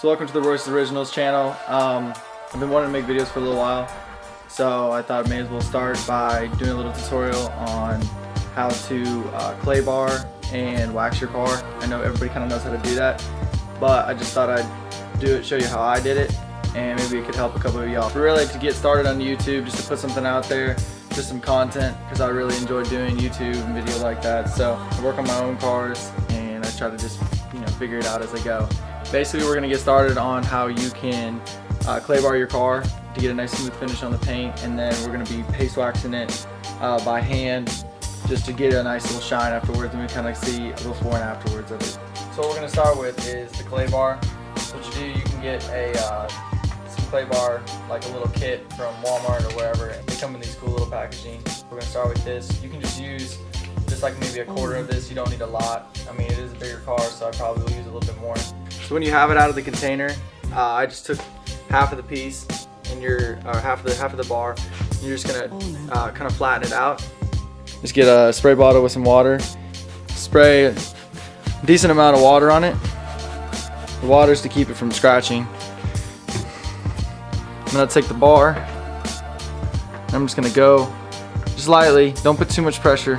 So welcome to the Royce Originals channel. I've been wanting to make videos for a little while, so I thought I may as well start by doing a little tutorial on how to clay bar and wax your car. I know everybody kind of knows how to do that, but I just thought I'd do it, show you how I did it, and maybe it could help a couple of y'all. Really, to get started on YouTube, just to put something out there, just some content, because I really enjoy doing YouTube and videos like that. So I work on my own cars, and I try to just figure it out as I go. Basically, we're going to get started on how you can clay bar your car to get a nice smooth finish on the paint, and then we're going to be paste waxing it by hand just to get a nice little shine afterwards, and we kind of see a before and afterwards of it. So what we're going to start with is the clay bar. So what you do, you can get some clay bar, like a little kit from Walmart or wherever. They come in these cool little packaging. We're going to start with this. You can just use just like maybe a quarter of this. You don't need a lot. I mean, it is a bigger car, so I probably will use a little bit more. So when you have it out of the container, I just took half of the piece and half of the bar. And you're just gonna kind of flatten it out. Just get a spray bottle with some water. Spray a decent amount of water on it. The water is to keep it from scratching. I'm gonna take the bar. And I'm just gonna go just lightly. Don't put too much pressure.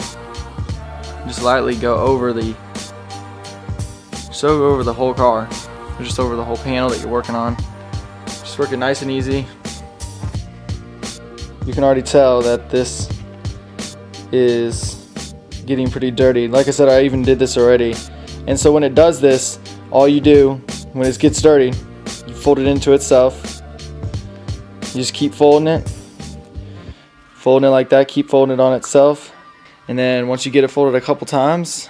Just lightly go over the whole car, or just over the whole panel that you're working on. Just work it nice and easy. You can already tell that this is getting pretty dirty. Like I said, I even did this already. And so when it does this, all you do when it gets dirty, you fold it into itself. You just keep folding it like that, keep folding it on itself. And then once you get it folded a couple times,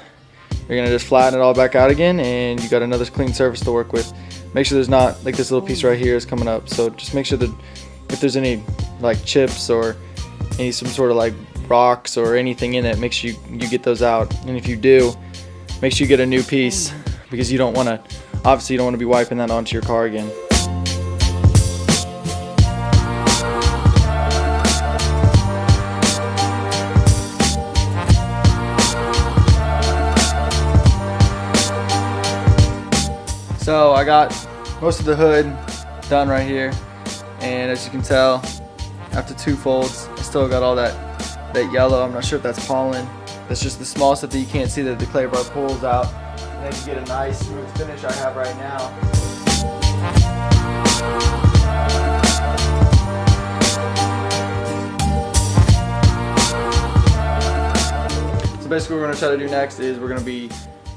you're gonna just flatten it all back out again, and you got another clean surface to work with. Make sure there's not, like this little piece right here is coming up, so just make sure that if there's any like chips or some sort of like rocks or anything in it, make sure you get those out. And if you do, make sure you get a new piece, because you don't want to, obviously you don't want to be wiping that onto your car again. So I got most of the hood done right here, and as you can tell, after 2 folds, I still got all that yellow. I'm not sure if that's pollen. That's just the small stuff that you can't see that the clay bar pulls out, and then you get a nice smooth finish I have right now. So basically what we're going to try to do next is we're going to be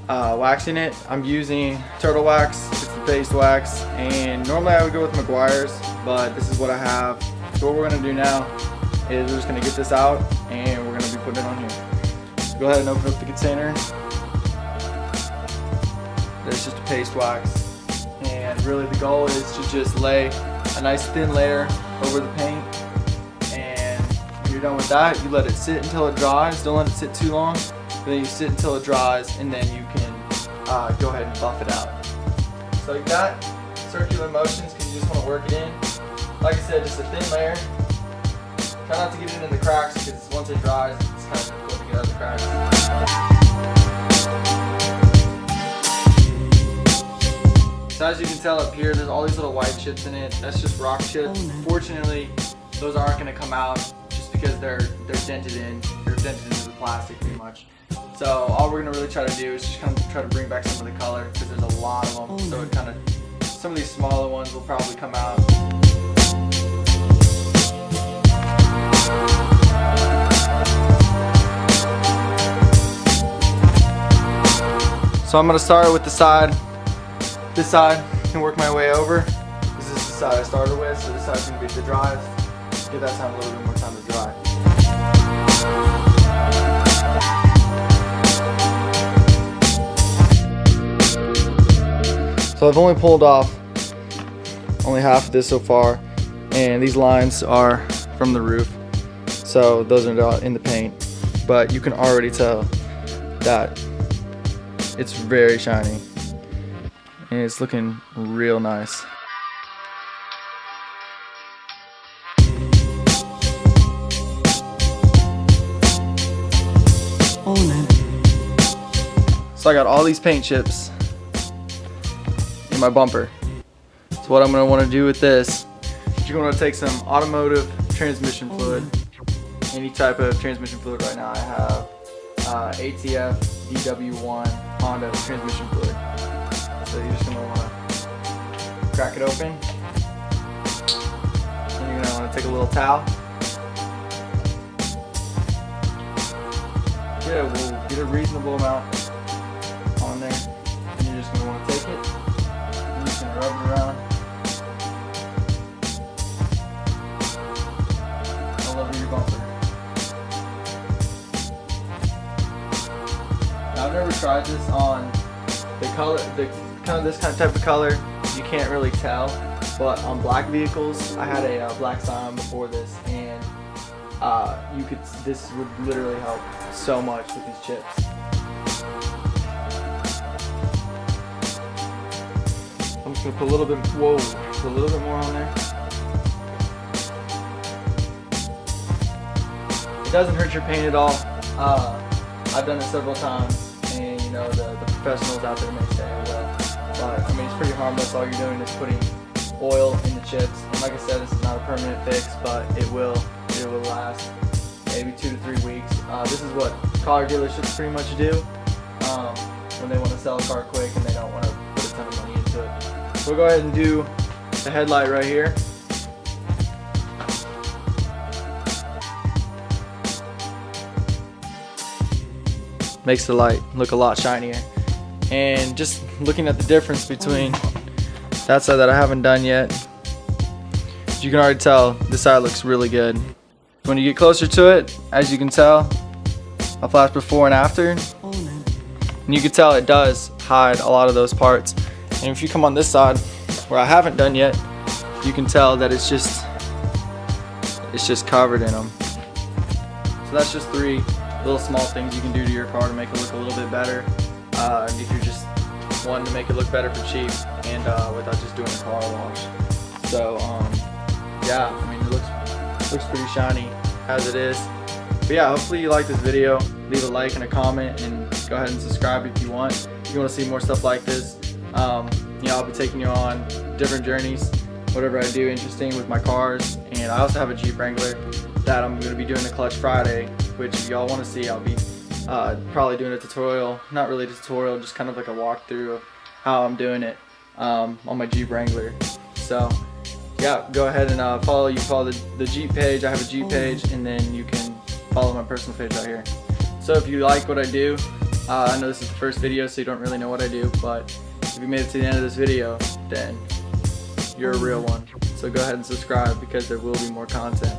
waxing it. I'm using Turtle Wax. It's the paste wax, and normally I would go with Meguiar's, but this is what I have. So what we're going to do now is we're just going to get this out, and we're going to be putting it on here. So go ahead and open up the container. There's just a paste wax, and really the goal is to just lay a nice thin layer over the paint, and when you're done with that, you let it sit until it dries. Don't let it sit too long. Then you sit until it dries, and then you can go ahead and buff it out. So like that, circular motions, because you just want to work it in. Like I said, just a thin layer. Try not to get it in the cracks, because once it dries, it's kind of difficult to get out of the cracks. So as you can tell up here, there's all these little white chips in it. That's just rock chips. Fortunately, those aren't going to come out just because they're dented in. They're dented into the plastic pretty much. So all we're going to really try to do is just kind of try to bring back some of the color, because there's a lot of them. So it kind of, some of these smaller ones will probably come out. So I'm going to start with this side, and work my way over. This is the side I started with, so this side's going to be the driest. Give that time a little bit more time to dry. So I've only pulled off only half of this so far, and these lines are from the roof, so those are not in the paint, but you can already tell that it's very shiny and it's looking real nice. So I got all these paint chips in my bumper. So what I'm going to want to do with this, you're going to take some automotive transmission fluid, any type of transmission fluid. Right now I have ATF DW1 Honda transmission fluid. So you're just going to want to crack it open, and you're going to want to take a little towel. We'll get a reasonable amount on there, and you're just going to want to take it and you're just going to rub it around all over your bumper. Now, I've never tried this on the color, this kind of type of color. You can't really tell, but on black vehicles, I had a black Scion before this, and this would literally help so much with these chips. I'm just gonna put a little bit, put a little bit more on there. It doesn't hurt your paint at all. I've done it several times, and you know the professionals out there may say it will, but I mean it's pretty harmless. All you're doing is putting oil in the chips, and like I said, this is not a permanent fix, but it will last maybe 2 to 3 weeks. This is what car dealerships pretty much do when they want to sell a car quick and they don't want to put a ton of money into it. So we'll go ahead and do the headlight right here. Makes the light look a lot shinier. And just looking at the difference between that side that I haven't done yet, you can already tell this side looks really good. When you get closer to it, as you can tell, I'll flash before and after, and you can tell it does hide a lot of those parts. And if you come on this side where I haven't done yet, you can tell that it's just covered in them. So that's just 3 little small things you can do to your car to make it look a little bit better. And if you're just wanting to make it look better for cheap and without just doing a car wash. So yeah, I mean it looks pretty shiny as it is. But yeah, hopefully you like this video. Leave a like and a comment, and go ahead and subscribe if you want. If you want to see more stuff like this, you know, I'll be taking you on different journeys, whatever I do interesting with my cars. And I also have a Jeep Wrangler that I'm going to be doing the Clutch Friday, which if y'all want to see, I'll be probably doing a tutorial, not really a tutorial, just kind of like a walkthrough of how I'm doing it on my Jeep Wrangler. So yeah, go ahead and follow the Jeep page. I have a Jeep page, and then you can follow my personal page right here. So if you like what I do, I know this is the first video, so you don't really know what I do, but if you made it to the end of this video, then you're a real one. So go ahead and subscribe, because there will be more content.